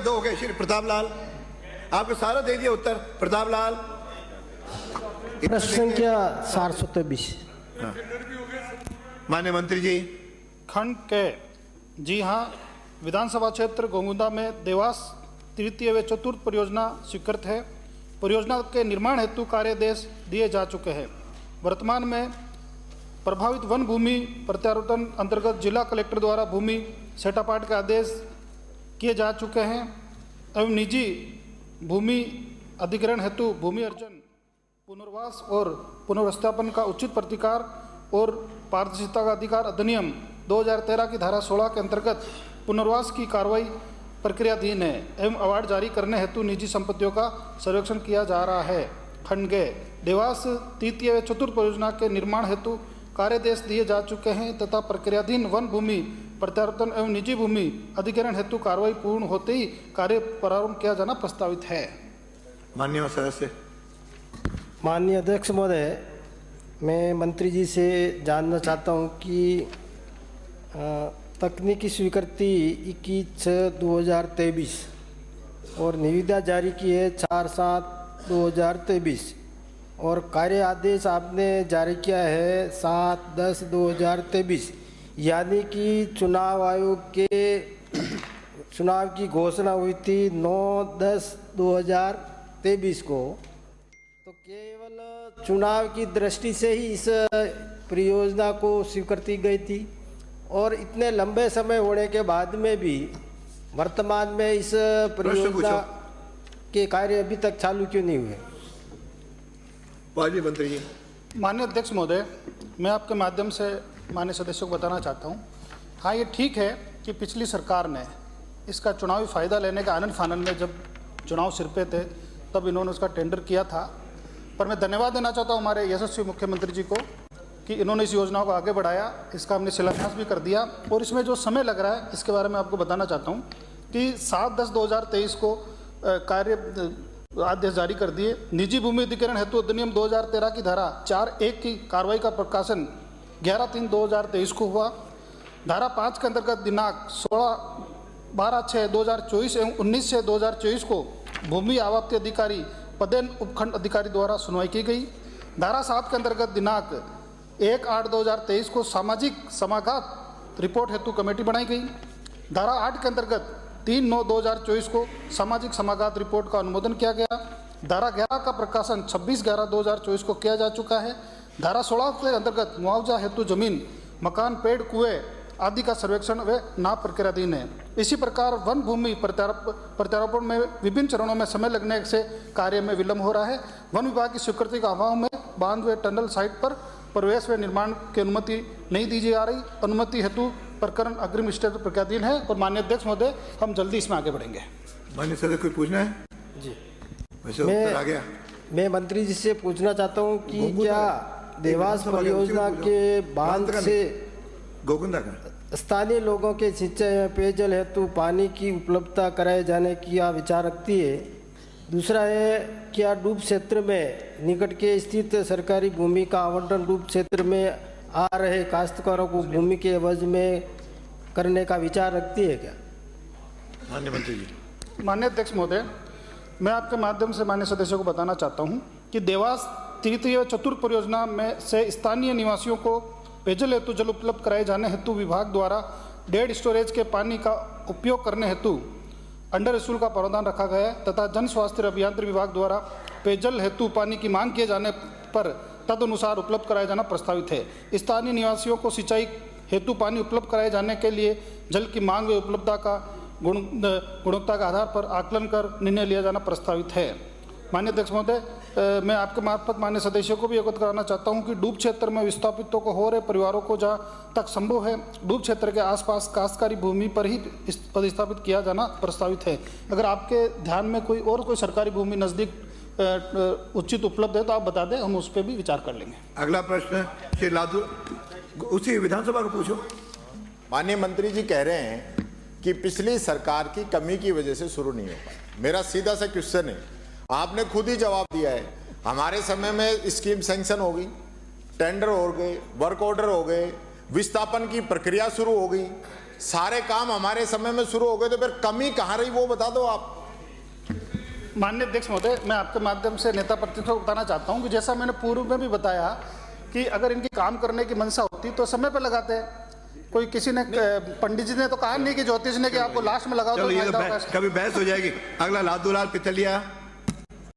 दो हो गए। श्री प्रताप लाल, आपको सारा दे दिया उत्तर। प्रताप लाल, प्रश्न संख्या 423। माननीय मंत्री जी। खंड के, जी हाँ, विधानसभा क्षेत्र गोगुंदा में देवास तृतीय व चतुर्थ परियोजना स्वीकृत है। परियोजना के निर्माण हेतु कार्यादेश दिए जा चुके हैं। वर्तमान में प्रभावित वन भूमि प्रत्यारोपण अंतर्गत जिला कलेक्टर द्वारा भूमि सेटापाट के आदेश किए जा चुके हैं एवं निजी भूमि अधिग्रहण हेतु भूमि अर्जन, पुनर्वास और पुनर्स्थापन का उचित प्रतिकार और पारदर्शिता का अधिकार अधिनियम 2013 की धारा 16 के अंतर्गत पुनर्वास की कार्रवाई प्रक्रियाधीन है एवं अवार्ड जारी करने हेतु निजी संपत्तियों का सर्वेक्षण किया जा रहा है। खंड ग, देवास तृतीय व चतुर्थ परियोजना के निर्माण हेतु कार्यादेश दिए जा चुके हैं तथा प्रक्रियाधीन वन भूमि प्रत्यारोपण एवं निजी भूमि अधिग्रहण हेतु कार्रवाई पूर्ण होते ही कार्य प्रारंभ किया जाना प्रस्तावित है। माननीय सदस्य। माननीय अध्यक्ष महोदय, मैं मंत्री जी से जानना चाहता हूं कि तकनीकी स्वीकृति 21/6/2023 और निविदा जारी की है 4/7/2023 और कार्य आदेश आपने जारी किया है 7/10/2023, यानी कि चुनाव आयोग के चुनाव की घोषणा हुई थी 9/10/2023 को। तो केवल चुनाव की दृष्टि से ही इस परियोजना को स्वीकृति गई थी और इतने लंबे समय होने के बाद में भी वर्तमान में इस परियोजना के कार्य अभी तक चालू क्यों नहीं हुए? माननीय मंत्री जी। माननीय अध्यक्ष महोदय, मैं आपके माध्यम से माननीय सदस्यों को बताना चाहता हूं, हाँ ये ठीक है कि पिछली सरकार ने इसका चुनावी फायदा लेने का आनंद फानन में जब चुनाव सिर पे थे तब इन्होंने उसका टेंडर किया था। पर मैं धन्यवाद देना चाहता हूं हमारे यशस्वी मुख्यमंत्री जी को कि इन्होंने इस योजना को आगे बढ़ाया, इसका हमने शिलान्यास भी कर दिया और इसमें जो समय लग रहा है इसके बारे में आपको बताना चाहता हूं कि 7/10/2023 को कार्य आदेश जारी कर दिए। निजी भूमि अधिग्रहण हेतु अधिनियम 2013 की धारा 4(1) की कार्रवाई का प्रकाशन 11/3/2023 को हुआ। धारा 5 के अंतर्गत दिनांक 12/6/2024 एवं 19/6/2024 को भूमि आवाप्ति अधिकारी पदेन उपखंड अधिकारी द्वारा सुनवाई की गई। धारा 7 के अंतर्गत दिनांक 1/8/2023 को सामाजिक समाघात रिपोर्ट हेतु कमेटी बनाई गई। धारा 8 के अंतर्गत 3/9/2024 को सामाजिक समाघात रिपोर्ट का अनुमोदन किया गया। धारा 11 का प्रकाशन 26/11/2024 को किया जा चुका है। धारा 16 के अंतर्गत मुआवजा हेतु जमीन, मकान, पेड़, कुएं आदि का सर्वेक्षण व नाप प्रक्रियाधीन है। इसी प्रकार वन भूमि प्रत्यारोपण में विभिन्न चरणों में समय लगने से कार्य में विलंब हो रहा है। वन विभाग की स्वीकृति का अभाव में बांध व टनल साइट पर प्रवेश व निर्माण की अनुमति नहीं दी जा रही। अनुमति हेतु प्रकरण अग्रिम स्टेज पर प्रक्रियाधीन है और माननीय अध्यक्ष महोदय हम जल्दी इसमें आगे बढ़ेंगे। माननीय सदस्य कोई पूछना है? जी, वैसे उत्तर आ गया। मैं मंत्री जी से पूछना चाहता हूं कि क्या देवास परियोजना के बांध से गोगुंदा का स्थानीय लोगों के सिंचाई एवं पेयजल हेतु पानी की उपलब्धता कराए जाने की आप विचार रखती है? दूसरा है, क्या डूब क्षेत्र में निकट के स्थित सरकारी भूमि का आवंटन डूब क्षेत्र में आ रहे काश्तकारों को भूमि के एवज में करने का विचार रखती है क्या? माननीय मंत्री जी। माननीय अध्यक्ष महोदय, मैं आपके माध्यम से माननीय सदस्यों को बताना चाहता हूं कि देवास तृतीय व चतुर्थ परियोजना में से स्थानीय निवासियों को पेयजल हेतु जल उपलब्ध कराए जाने हेतु विभाग द्वारा डेड स्टोरेज के पानी का उपयोग करने हेतु अंडर स्कूल का प्रावधान रखा गया है तथा जन स्वास्थ्य अभियांत्रिकी विभाग द्वारा पेयजल हेतु पानी की मांग किए जाने पर तदनुसार उपलब्ध कराया जाना प्रस्तावित है। स्थानीय निवासियों को सिंचाई हेतु पानी उपलब्ध कराए जाने के लिए जल की मांग व उपलब्धता का गुणवत्ता के आधार पर आकलन कर निर्णय लिया जाना प्रस्तावित है। माननीय अध्यक्ष महोदय, मैं आपके मार्फत माननीय सदस्यों को भी अवगत कराना चाहता हूं कि डूब क्षेत्र में विस्थापितों को हो रहे परिवारों को जहां तक संभव है डूब क्षेत्र के आसपास काश्तकारी भूमि पर ही पदस्थापित किया जाना प्रस्तावित है। अगर आपके ध्यान में कोई सरकारी भूमि नज़दीक उचित उपलब्ध है तो आप बता दें, हम उस पर भी विचार कर लेंगे। अगला प्रश्न श्री लादू, उसी विधानसभा को पूछो। माननीय मंत्री जी कह रहे हैं कि पिछली सरकार की कमी की वजह से शुरू नहीं हो पाया। मेरा सीधा सा क्वेश्चन है, आपने खुद ही जवाब दिया है, हमारे समय में स्कीम सैंक्शन हो गई, टेंडर हो गए, वर्क ऑर्डर हो गए, विस्थापन की प्रक्रिया शुरू हो गई, सारे काम हमारे समय में शुरू हो गए, तो फिर कमी कहाँ रही वो बता दो आप। माननीय अध्यक्ष महोदय, मैं आपके माध्यम से नेता प्रतिनिधियों को बताना चाहता हूं कि जैसा मैंने पूर्व में भी बताया कि अगर इनकी काम करने की मंशा होती तो समय पर लगाते हैं। कोई किसी ने, पंडित जी ने तो कहा नहीं कि ज्योतिष ने कि आपको लास्ट में लगाओ तो चलो ये फायदा तो होगा। कभी बहस हो जाएगी। अगला लादूलाल पिथलिया।